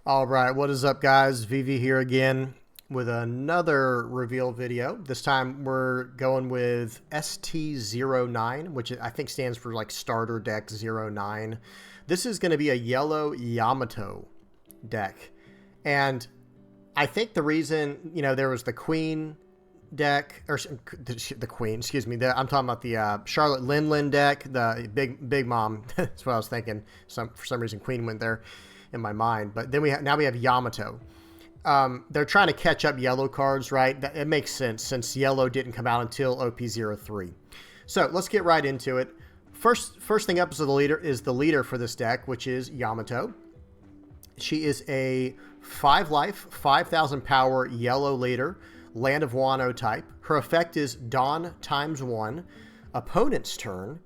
All right, what is up, guys? VV here again with another reveal video. This time we're going with ST-09, which I think stands for like Starter Deck 09. This is going to be a yellow Yamato deck. And I think the reason, there was the Queen deck, or the Queen, excuse me. I'm talking about the Charlotte Lin deck, the Big Mom. That's what I was thinking. For some reason, Queen went there in my mind. But then now we have Yamato. They're trying to catch up yellow cards, right? It makes sense since yellow didn't come out until OP03. So let's get right into it. First thing up is the leader for this deck, which is Yamato. She is a 5 life, 5,000 power yellow leader, Land of Wano type. Her effect is Dawn ×1. Opponent's turn.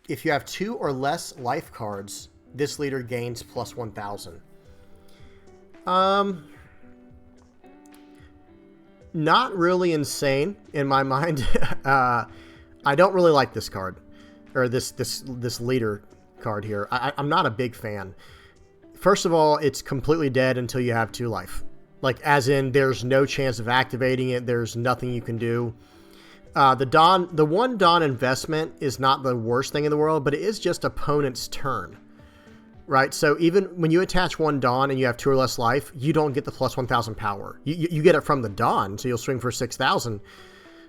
If you have 2 or less life cards, this leader gains plus 1,000. Not really insane in my mind. I don't really like this card, or this leader card here. I'm not a big fan. First of all, it's completely dead until you have 2 life. Like, as in, there's no chance of activating it. There's nothing you can do. The one Dawn investment is not the worst thing in the world, but it is just opponent's turn. Right, so even when you attach 1 Dawn and you have 2 or less life, you don't get the plus 1,000 power. You get it from the Dawn, so you'll swing for 6,000.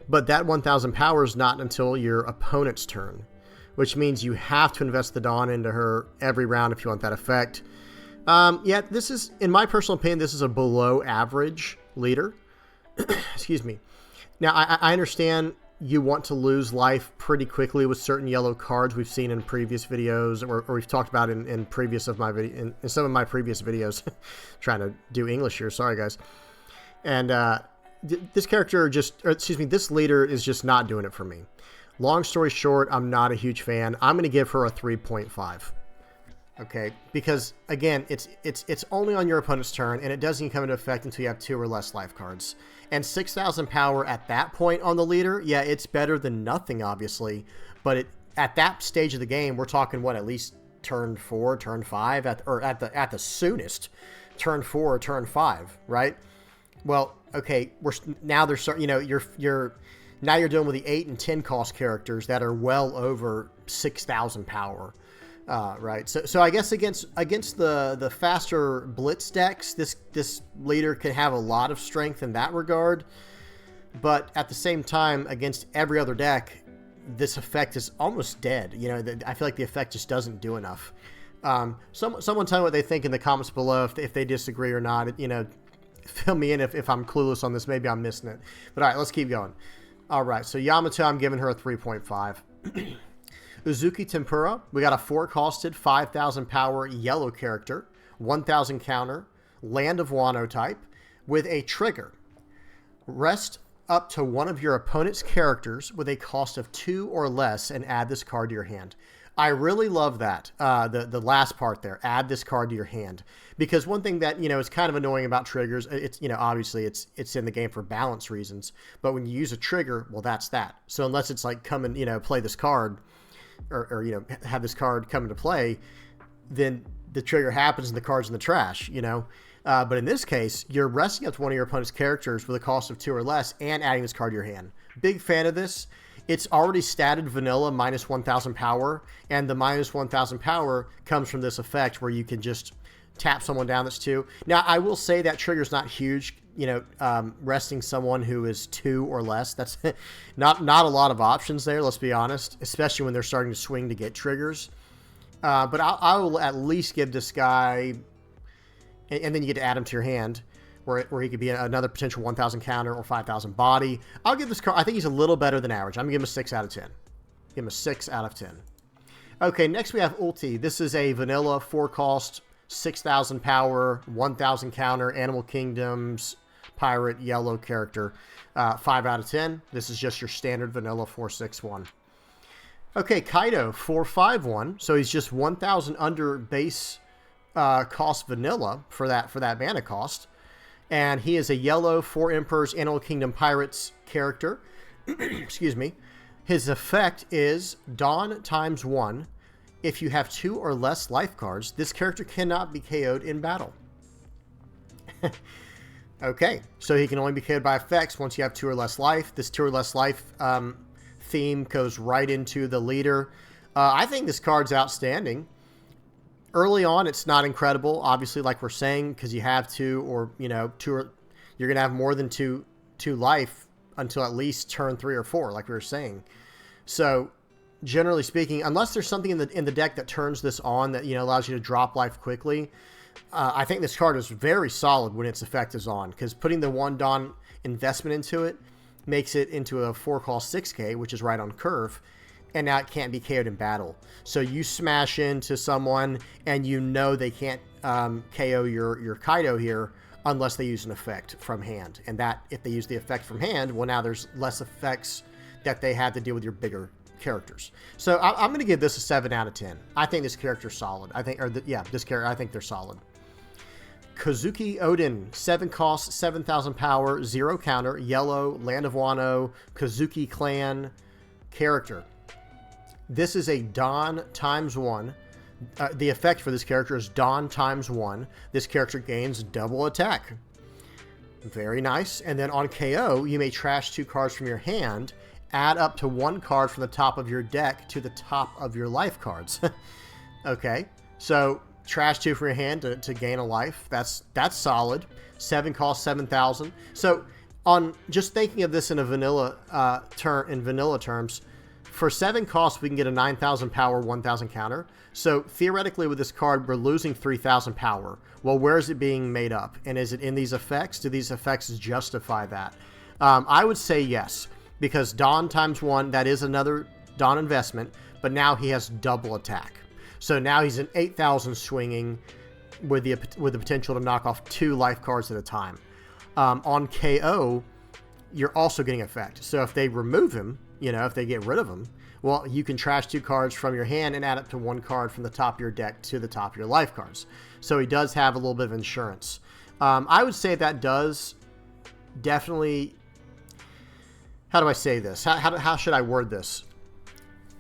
But that 1,000 power is not until your opponent's turn, which means you have to invest the Dawn into her every round if you want that effect. Yeah, this is, in my personal opinion, this is a below average leader. Excuse me. Now, I understand you want to lose life pretty quickly with certain yellow cards we've seen in previous videos, or we've talked about in some of my previous videos. Trying to do English here, sorry guys. And this leader is just not doing it for me. Long story short, I'm not a huge fan. I'm going to give her a 3.5. Okay, because again, it's only on your opponent's turn, and it doesn't come into effect until you have 2 or less life cards. And 6,000 power at that point on the leader, yeah, it's better than nothing, obviously. But at that stage of the game, we're talking what, at least turn 4, turn 5, at the soonest, turn 4 or turn 5, right? Well, okay, now they're starting. You're dealing with the 8 and 10 cost characters that are well over 6,000 power. Right, so I guess against the faster blitz decks, this leader can have a lot of strength in that regard, but at the same time, against every other deck, this effect is almost dead. I feel like the effect just doesn't do enough. Someone tell me what they think in the comments below if they disagree or not. Fill me in if I'm clueless on this. Maybe I'm missing it. But all right, let's keep going. All right, so Yamato, I'm giving her a 3.5. Uzuki Tempura, we got a 4-costed, 5,000 power yellow character, 1,000 counter, Land of Wano type, with a trigger. Rest up to one of your opponent's characters with a cost of 2 or less and add this card to your hand. I really love that, the last part there, add this card to your hand. Because one thing that, is kind of annoying about triggers, it's, obviously it's in the game for balance reasons, but when you use a trigger, well, that's that. So unless it's like come and, play this card, or have this card come into play, then the trigger happens and the card's in the trash, But in this case, you're resting up to one of your opponent's characters with a cost of 2 or less and adding this card to your hand. Big fan of this. It's already statted vanilla minus 1,000 power, and the minus 1,000 power comes from this effect where you can just tap someone down that's 2. Now, I will say that trigger's not huge. Resting someone who is 2 or less, that's not a lot of options there, let's be honest, especially when they're starting to swing to get triggers. But I will at least give this guy, and then you get to add him to your hand, where he could be another potential 1,000 counter or 5,000 body. I'll give this card, I think he's a little better than average. I'm going to give him a 6 out of 10. Give him a 6 out of 10. Okay, next we have Ulti. This is a vanilla 4-cost, 6,000 power, 1,000 counter, Animal Kingdoms pirate yellow character. 5 out of 10. This is just your standard vanilla 4/6/1. Okay, Kaido 4/5/1. So he's just 1,000 under base cost vanilla for that mana cost, and he is a yellow 4 Emperors Animal Kingdom Pirates character. Excuse me. His effect is Dawn ×1. If you have 2 or less life cards, this character cannot be KO'd in battle. Okay, so he can only be KO'd by effects once you have 2 or less life. This 2 or less life theme goes right into the leader. I think this card's outstanding. Early on, it's not incredible, obviously, like we're saying, because you have 2 or, you know, 2 or you're going to have more than two life until at least turn 3 or 4, like we were saying. So, generally speaking, unless there's something in the deck that turns this on that, you know, allows you to drop life quickly, I think this card is very solid when its effect is on, because putting the 1 Dawn investment into it makes it into a 4-cost 6K, which is right on curve, and now it can't be KO'd in battle. So you smash into someone, and you know they can't KO your Kaido here unless they use an effect from hand. And that, if they use the effect from hand, well, now there's less effects that they had to deal with your bigger characters. So I'm going to give this a 7 out of 10. I think this character's solid. I think they're solid. Kazuki Odin, 7 cost, 7,000 power, 0 counter, yellow, Land of Wano, Kazuki clan character. This is a Dawn ×1. The effect for this character is Dawn ×1. This character gains double attack. Very nice. And then on KO, you may trash 2 cards from your hand, add up to 1 card from the top of your deck to the top of your life cards. Okay, so trash 2 from your hand to gain a life. That's solid. 7 cost, 7,000. So on just thinking of this in a vanilla terms, for 7 costs, we can get a 9,000 power, 1,000 counter. So theoretically, with this card, we're losing 3,000 power. Well, where is it being made up? And is it in these effects? Do these effects justify that? I would say yes, because Dawn ×1, that is another Dawn investment, but now he has double attack. So now he's an 8,000 swinging with the potential to knock off 2 life cards at a time. On KO, you're also getting effect. So if they remove him, you know, if they get rid of him, well, you can trash 2 cards from your hand and add up to 1 card from the top of your deck to the top of your life cards. So he does have a little bit of insurance. I would say that does definitely... How do I say this? How should I word this?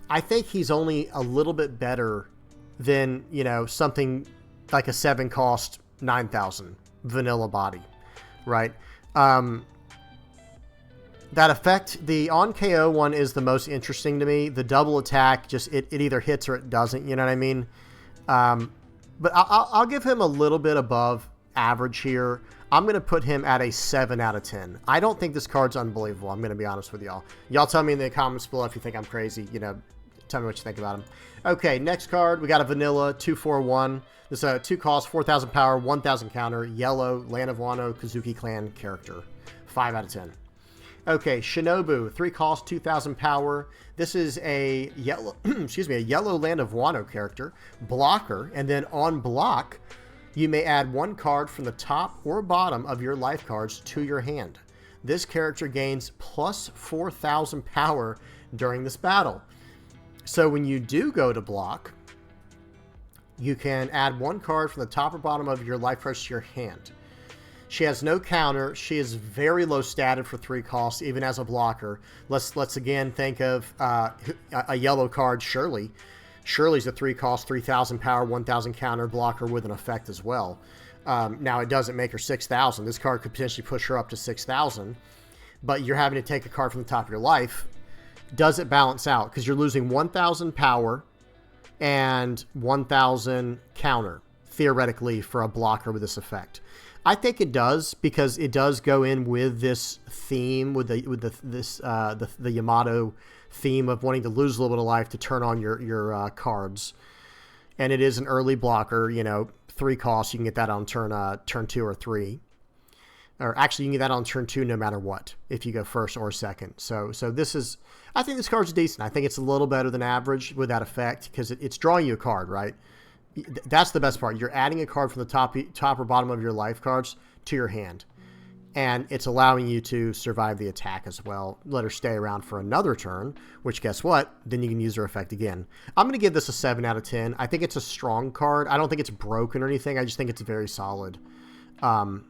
I think he's only a little bit better than, you know, something like a 7 cost 9,000 vanilla body, right? That effect, the on KO one is the most interesting to me. The double attack, just it either hits or it doesn't, you know what I mean? But I'll give him a little bit above average here. I'm going to put him at a 7 out of 10. I don't think this card's unbelievable. I'm going to be honest with y'all. Y'all tell me in the comments below if you think I'm crazy. You know, tell me what you think about him. Okay, next card. We got a vanilla 2/4/1. This is a 2 cost, 4,000 power, 1,000 counter, yellow, Land of Wano, Kazuki clan character. 5 out of 10. Okay, Shinobu, 3 cost, 2,000 power. This is a yellow, excuse me, a yellow Land of Wano character, blocker, and then on block, you may add 1 card from the top or bottom of your life cards to your hand. This character gains plus 4,000 power during this battle. So when you do go to block, you can add 1 card from the top or bottom of your life cards to your hand. She has no counter. She is very low statted for 3 costs, even as a blocker. Let's again think of a yellow card, Shirley. Shirley's a 3 cost, 3,000 power, 1,000 counter blocker with an effect as well. Now, it doesn't make her 6,000. This card could potentially push her up to 6,000, but you're having to take a card from the top of your life. Does it balance out? Because you're losing 1,000 power and 1,000 counter, theoretically, for a blocker with this effect. I think it does, because it does go in with this theme, with the Yamato theme of wanting to lose a little bit of life to turn on your cards. And it is an early blocker, you know, 3 costs. You can get that on turn 2 or 3. Or actually, you can get that on turn 2 no matter what, if you go first or second. So this is, I think this card's decent. I think it's a little better than average with that effect, because it's drawing you a card, right? That's the best part. You're adding a card from the top or bottom of your life cards to your hand. And it's allowing you to survive the attack as well. Let her stay around for another turn, which, guess what? Then you can use her effect again. I'm going to give this a 7 out of 10. I think it's a strong card. I don't think it's broken or anything. I just think it's very solid. And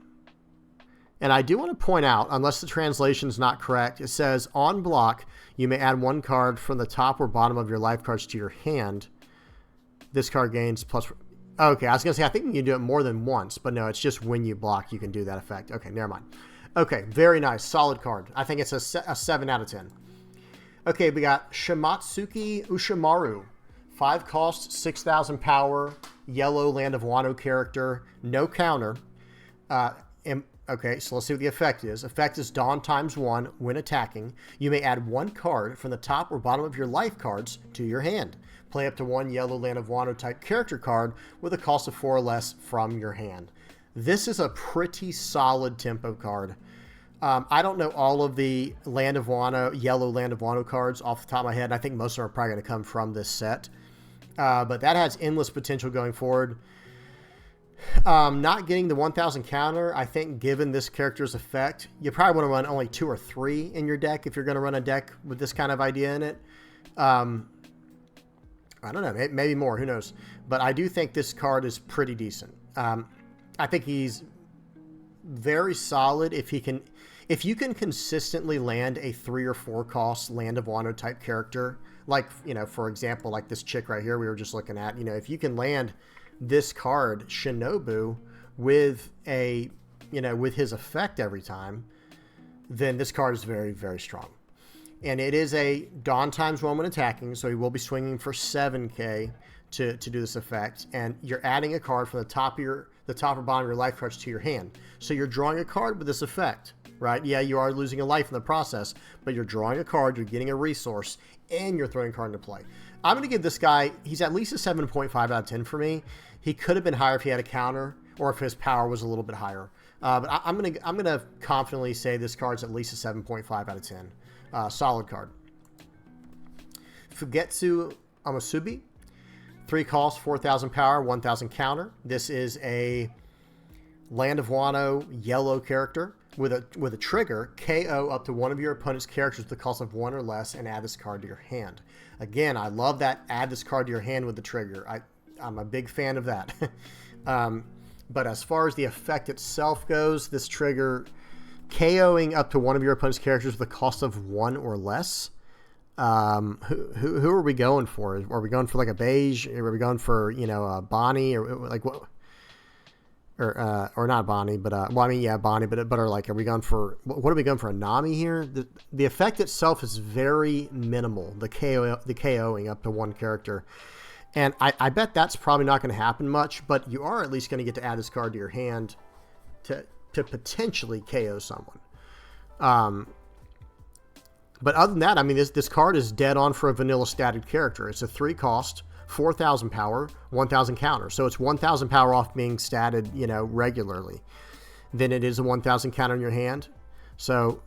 I do want to point out, unless the translation's not correct, it says, on block, you may add 1 card from the top or bottom of your life cards to your hand. This card gains plus... Okay, I was going to say, I think you can do it more than once, but no, it's just when you block, you can do that effect. Okay, never mind. Okay, very nice. Solid card. I think it's a 7 out of 10. Okay, we got Shimatsuki Ushimaru. 5 cost, 6,000 power, yellow Land of Wano character, no counter. Okay, so let's see what the effect is. Effect is Dawn ×1 when attacking. You may add 1 card from the top or bottom of your life cards to your hand. Play up to 1 yellow Land of Wano type character card with a cost of 4 or less from your hand. This is a pretty solid tempo card. I don't know all of the Land of Wano, yellow Land of Wano cards off the top of my head. I think most of them are probably going to come from this set. But that has endless potential going forward. Not getting the 1,000 counter, I think given this character's effect, you probably want to run only 2 or 3 in your deck if you're going to run a deck with this kind of idea in it. I don't know, maybe more, who knows. But I do think this card is pretty decent. I think he's very solid if you can consistently land a 3 or 4 cost Land of Wano type character, like, for example, like this chick right here we were just looking at. If you can land this card, Shinobu, with with his effect every time, then this card is very, very strong. And it is a Dawn ×1 when attacking, so he will be swinging for 7k to do this effect. And you're adding a card from the top or bottom of your life cards to your hand. So you're drawing a card with this effect, right? Yeah, you are losing a life in the process, but you're drawing a card, you're getting a resource, and you're throwing a card into play. I'm going to give this guy, he's at least a 7.5 out of 10 for me. He could have been higher if he had a counter or if his power was a little bit higher. But I'm gonna confidently say this card's at least a 7.5 out of 10. Solid card. Fugetsu Amasubi. 3 cost, 4,000 power, 1,000 counter. This is a Land of Wano yellow character with a trigger. KO up to one of your opponent's characters with the cost of 1 or less and add this card to your hand. Again, I love that add this card to your hand with the trigger. I'm a big fan of that. But as far as the effect itself goes, this trigger KOing up to one of your opponent's characters with a cost of 1 or less. Who are we going for? Are we going for like a beige? Are we going for a Bonnie or like what? Or not Bonnie, but well, I mean, yeah, Bonnie, but are we going for what are we going for, a Nami here? The effect itself is very minimal. The KOing up to one character. And I bet that's probably not going to happen much, but you are at least going to get to add this card to your hand to potentially KO someone. But other than that, I mean, this card is dead on for a vanilla statted character. It's a 3 cost, 4,000 power, 1,000 counter. So it's 1,000 power off being statted, regularly. Then it is a 1,000 counter in your hand. So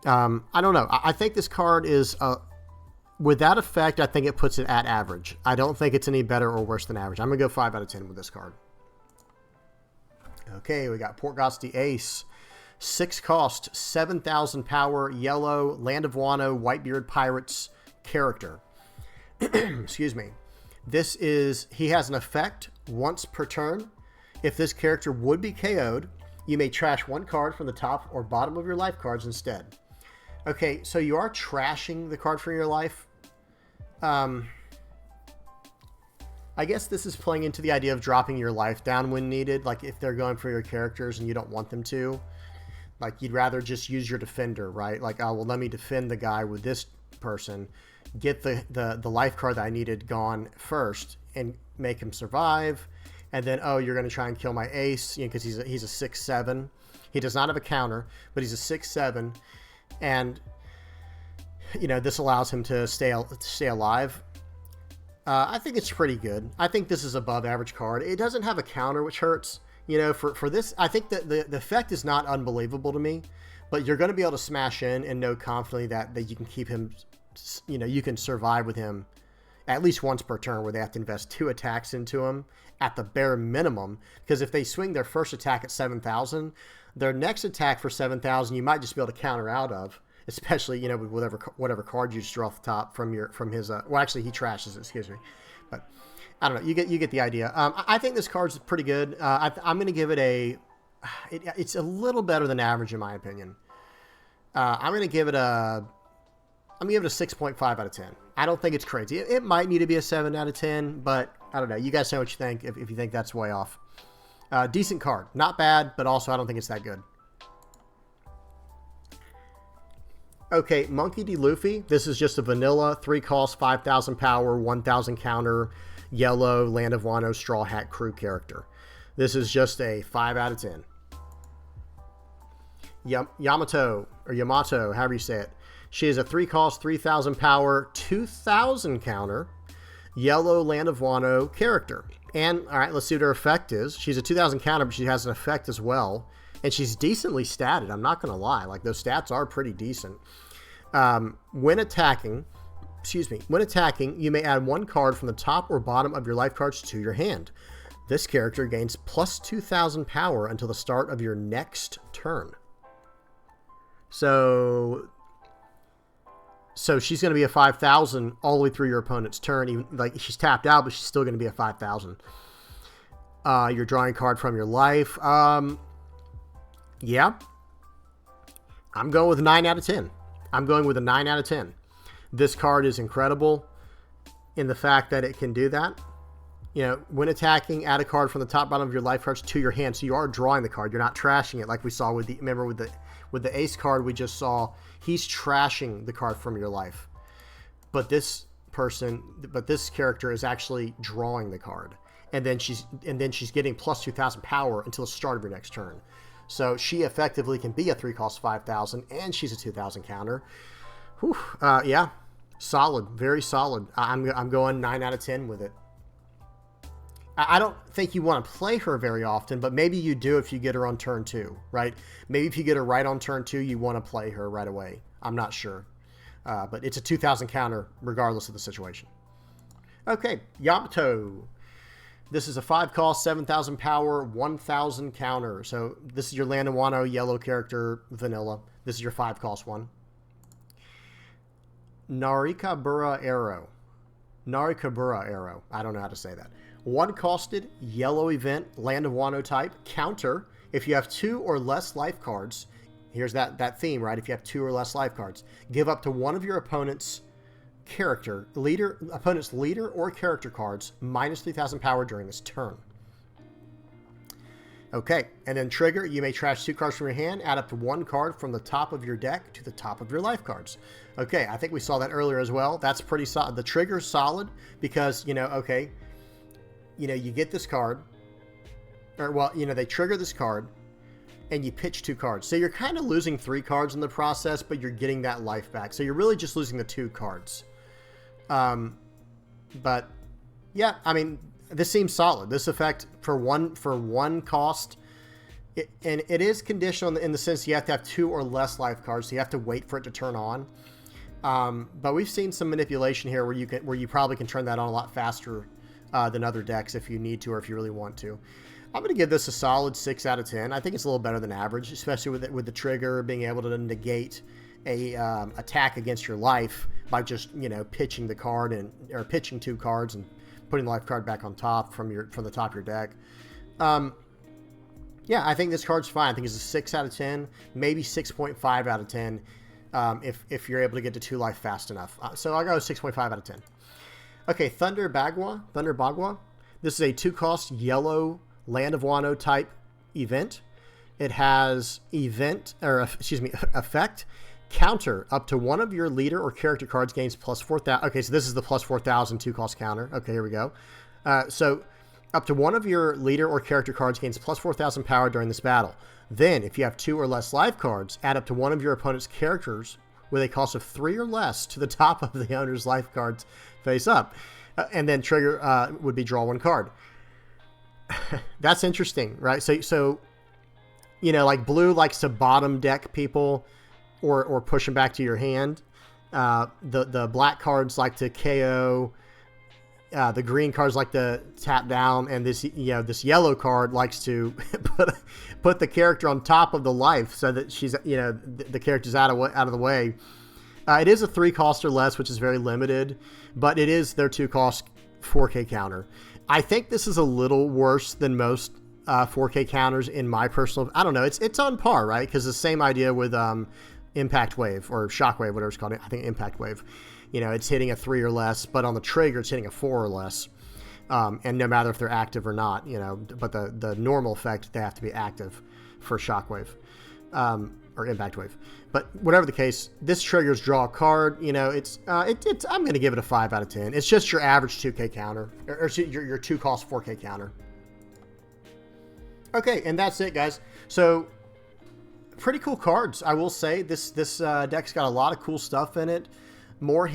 I don't know. I think this card is with that effect, I think it puts it at average. I don't think it's any better or worse than average. I'm going to go 5 out of 10 with this card. Okay, we got Portgoth's the Ace. 6 cost, 7,000 power, yellow, Land of Wano, Whitebeard Pirates character. Excuse me. He has an effect once per turn. If this character would be KO'd, you may trash 1 card from the top or bottom of your life cards instead. Okay, so you are trashing the card from your life. I guess this is playing into the idea of dropping your life down when needed. Like if they're going for your characters and you don't want them to. Like you'd rather just use your defender, right? Like, oh, well, let me defend the guy with this person. Get the life card that I needed gone first and make him survive. And then, oh, you're going to try and kill my ace, because he's a 6/7. He does not have a counter, but he's a 6/7. And, this allows him to stay alive. I think it's pretty good. I think this is above average card. It doesn't have a counter, which hurts. For this, I think that the effect is not unbelievable to me, but you're going to be able to smash in and know confidently that you can keep him, you can survive with him at least once per turn where they have to invest 2 attacks into him at the bare minimum. Because if they swing their first attack at 7,000, their next attack for 7,000, you might just be able to counter out of, especially, with whatever card you just draw off the top from his, well, actually he trashes it, excuse me. But I don't know. You get the idea. I think this card's pretty good. I'm going to give it it's a little better than average in my opinion. I'm going to give it a 6.5 out of 10. I don't think it's crazy. It might need to be a 7 out of 10, but I don't know. You guys know what you think if you think that's way off. Decent card. Not bad, but also I don't think it's that good. Okay, Monkey D. Luffy. This is just a vanilla 3 cost, 5,000 power, 1,000 counter, yellow Land of Wano Straw Hat Crew character. This is just a 5 out of 10. Yamato, however you say it. She is a 3 cost, 3,000 power, 2,000 counter, yellow Land of Wano character. And, all right, let's see what her effect is. She's a 2,000 counter, but she has an effect as well. And she's decently statted, I'm not going to lie. Like, those stats are pretty decent. When attacking, you may add 1 card from the top or bottom of your life cards to your hand. This character gains plus 2,000 power until the start of your next turn. So she's going to be a 5,000 all the way through your opponent's turn. Even like she's tapped out, but she's still going to be a 5,000. You're drawing a card from your life. Yeah. I'm going with a 9 out of 10. I'm going with a 9 out of 10. This card is incredible in the fact that it can do that. You know, when attacking, add a card from the top bottom of your life cards to your hand. So you are drawing the card. You're not trashing it like we saw with the, remember with the ace card we just saw, he's trashing the card from your life. But this character is actually drawing the card. And then she's getting plus 2,000 power until the start of your next turn. So she effectively can be a 3 cost 5,000 and she's a 2,000 counter. Whew, yeah, solid, very solid. I'm going 9 out of 10 with it. I don't think you want to play her very often, but maybe you do if you get her on turn 2, right? Maybe if you get her right on turn 2, you want to play her right away. I'm not sure. But it's a 2,000 counter regardless of the situation. Okay, Yamato. This is a 5 cost, 7,000 power, 1,000 counter. So this is your Land of Wano yellow character, vanilla. This is your 5 cost one. Narikabura Arrow. I don't know how to say that. 1 costed, yellow event, Land of Wano type, counter. If you have 2 or less life cards, here's that theme, right? If you have 2 or less life cards, give up to one of your opponent's leader or character cards minus 3,000 power during this turn. Okay, and then trigger, you may trash 2 cards from your hand, add up to 1 card from the top of your deck to the top of your life cards. Okay, I think we saw that earlier as well. That's pretty solid. The trigger's solid because, you get this card, they trigger this card, and you pitch 2 cards. So you're kind of losing 3 cards in the process, but you're getting that life back. So you're really just losing the 2 cards. But yeah, I mean, this seems solid. This effect for one cost, and it is conditional in the sense you have to have 2 or less life cards, so you have to wait for it to turn on. But we've seen some manipulation here where you probably can turn that on a lot faster than other decks if you need to or if you really want to. I'm going to give this a solid 6 out of 10. I think it's a little better than average, especially with the trigger being able to negate a attack against your life by just pitching the card or pitching 2 cards and putting the life card back on top from the top of your deck. Yeah, I think this card's fine. I think it's a 6 out of 10, maybe 6.5 out of 10 if you're able to get to 2 life fast enough. So I'll go 6.5 out of 10. Okay, Thunder Bagua. This is a 2 cost yellow Land of Wano type event. It has effect. Counter, up to one of your leader or character cards gains plus 4,000. Okay, so this is the plus 4,000 2 cost counter. Okay, here we go. So up to one of your leader or character cards gains plus 4,000 power during this battle. Then, if you have 2 or less life cards, add up to one of your opponent's characters with a cost of 3 or less to the top of the owner's life cards face up. And then trigger would be draw 1 card. That's interesting, right? So like blue likes to bottom deck people or push them back to your hand. The black cards like to KO. The green cards like to tap down, and this yellow card likes to put the character on top of the life so that she's the character's out of the way. It is a 3 cost or less, which is very limited, but it is their 2 cost 4K counter. I think this is a little worse than most 4K counters in my personal. I don't know. It's on par, right? Because the same idea with Impact Wave or Shockwave, whatever it's called. I think Impact Wave. It's hitting a 3 or less, but on the trigger, it's hitting a 4 or less. And no matter if they're active or not, but the normal effect, they have to be active for Shockwave or Impact Wave. But whatever the case, this triggers draw a card. It's I'm going to give it a 5 out of 10. It's just your average 2K counter, or your 2-cost 4K counter. Okay, and that's it, guys. So pretty cool cards, I will say. This deck's got a lot of cool stuff in it. More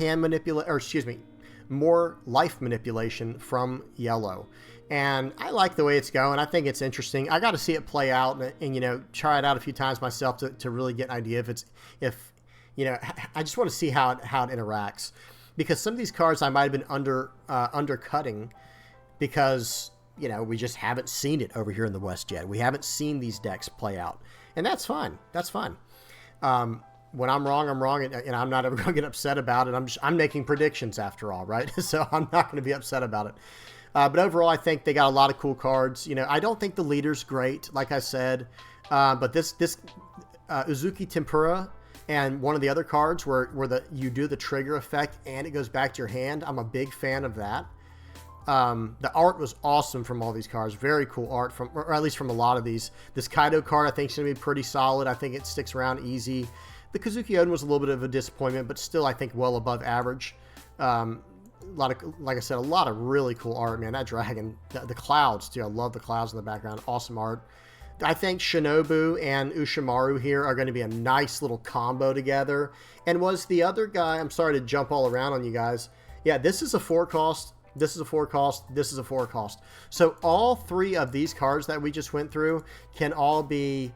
more life manipulation from yellow. And I like the way it's going. I think it's interesting. I got to see it play out and try it out a few times myself to really get an idea I just want to see how it interacts, because some of these cards I might have been undercutting because we just haven't seen it over here in the West yet. We haven't seen these decks play out, and that's fine. That's fine. When I'm wrong, I'm wrong, and I'm not ever going to get upset about it. I'm making predictions after all, right? So I'm not going to be upset about it. But overall, I think they got a lot of cool cards. I don't think the leader's great, like I said. But this Uzuki Tempura and one of the other cards where you do the trigger effect and it goes back to your hand, I'm a big fan of that. The art was awesome from all these cards. Very cool art or at least from a lot of these. This Kaido card I think is going to be pretty solid. I think it sticks around easy. The Kazuki Odin was a little bit of a disappointment, but still I think well above average. Like I said, a lot of really cool art, man. That dragon, the clouds too. I love the clouds in the background. Awesome art. I think Shinobu and Ushimaru here are going to be a nice little combo together. And was the other guy, I'm sorry to jump all around on you guys. Yeah, this is a 4-cost. This is a 4-cost. This is a 4-cost. So all 3 of these cards that we just went through can all be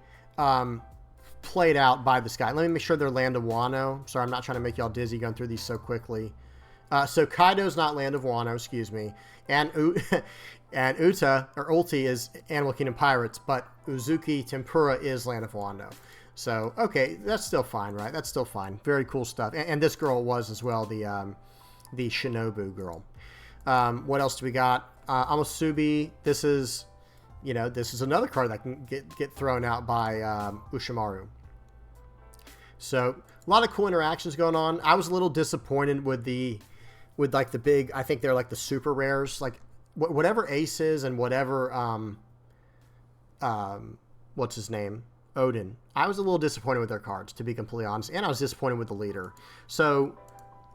played out by this guy. Let me make sure they're Land of Wano. Sorry, I'm not trying to make y'all dizzy going through these so quickly. So Kaido's not Land of Wano, excuse me. And Uta, or Ulti, is Animal Kingdom Pirates, but Uzuki Tempura is Land of Wano. So, okay, that's still fine, right? That's still fine. Very cool stuff. And this girl was as well, the Shinobu girl. What else do we got? Amusubi, this is another card that can get thrown out by Ushimaru. So a lot of cool interactions going on. I was a little disappointed with like the big, I think they're like the super rares, like whatever Ace is and whatever what's his name, Odin. I was a little disappointed with their cards, to be completely honest, and I was disappointed with the leader. So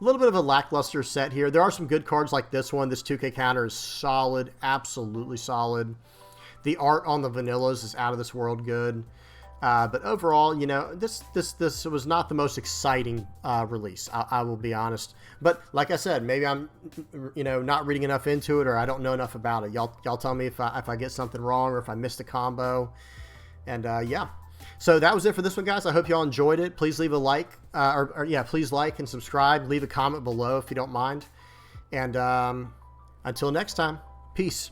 a little bit of a lackluster set here. There are some good cards like this one. This 2K counter is solid, absolutely solid. The art on the vanillas is out of this world good. But overall, this was not the most exciting release. I will be honest. But like I said, maybe I'm, not reading enough into it, or I don't know enough about it. Y'all tell me if I get something wrong or if I missed a combo. And yeah. So that was it for this one, guys. I hope y'all enjoyed it. Please leave a like, please like and subscribe. Leave a comment below if you don't mind. And until next time, peace.